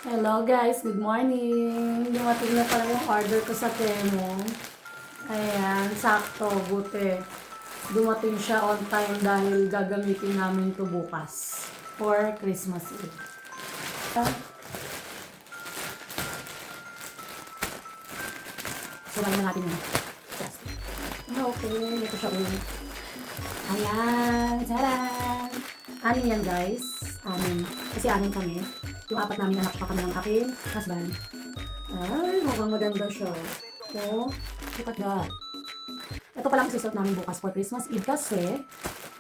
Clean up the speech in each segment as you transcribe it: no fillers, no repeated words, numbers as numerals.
Hello guys, good morning. Dumating na pala yung order ko sa Temu. Ayan, sakto, buti. Dumating siya on time dahil gagamitin namin to bukas for Christmas Eve. Sumayin na natin yung plastic. Okay, ito siya ulit. Ayan, taran! Anin yan guys. Anin. Kasi anin kami. Yung apat namin anak pa kami ng aking husband. Ay, mukhang maganda siya. Oh, look at that. Ito palang isusuot namin bukas for Christmas Eve kasi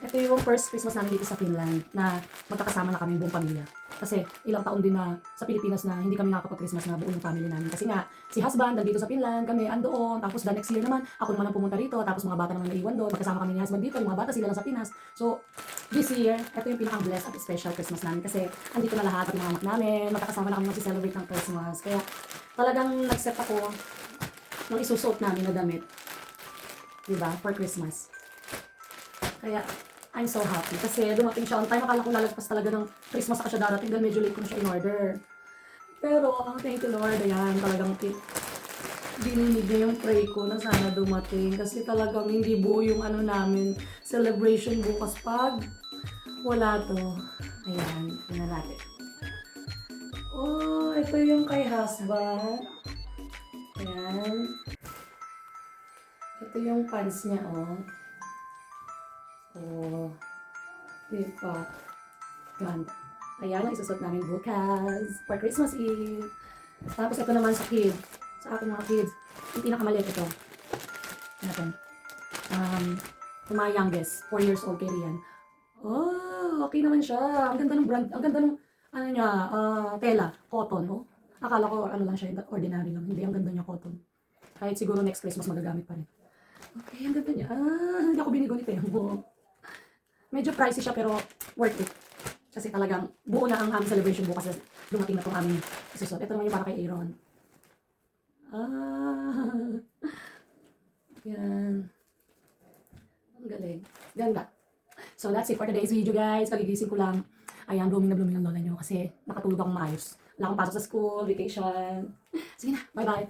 ito yung first Christmas namin dito sa Finland na magkakasama na kami buong pamilya. Kasi ilang taon din na sa Pilipinas na hindi kami nakakapag-Christmas na buong family namin. Kasi nga, si husband nandito sa Finland, kami andoon, tapos the next year naman, ako naman ang pumunta rito, tapos mga bata naman naiwan doon, magkasama kami ni husband dito, yung mga bata sila lang sa Pinas. So, this year, ito yung pinaka-blessed at special Christmas namin kasi andito na lahat at yung mga anak namin, magkakasama na kami mag-celebrate ng Christmas. Kaya talagang nag-set ako ng isusuot namin na damit, diba, for Christmas. Kaya, I'm so happy. Kasi dumating siya on time. Akala ko lalagpas talaga ng Christmas saka siya darating dahil medyo late ko na siya in-order. Pero, thank you Lord. Ayan, talagang dininig niya yung pray ko na sana dumating. Kasi talagang hindi buo yung ano namin, celebration bukas pag wala to. Ayan, tingnan natin. Oh, ito yung kay husband. Ayan. Ito yung pants niya, oh. Oh, diba? Ganda. Ayan ang isusot namin bukas for Christmas Eve. Tapos ito naman sa kids. Sa aking mga kids. Yung pinakamaliit ito. Ito. Yung mga youngest. 4 years old kay Rian. Oh, okay naman siya. Ang ganda ng brand. Ang ganda ng, ano niya, tela. Cotton, oh. Akala ko, ano lang siya, ordinary lang. Hindi, ang ganda niya, cotton. Kahit siguro next Christmas magagamit pa rin. Okay, ang ganda niya. Hindi ako binigo ni Temo. Medyo pricey siya pero worth it. Kasi talagang buo na ang aming celebration bukas kasi dumating na itong aming isusot. Ito naman yung para kay Aaron. Yan. Ang galing. Ganda. So that's it for today's video guys. Kagigising ko lang. Ayan, blooming na lola nyo kasi nakatulog akong maayos. Wala akong pasok sa school, vacation. Sige na, bye bye.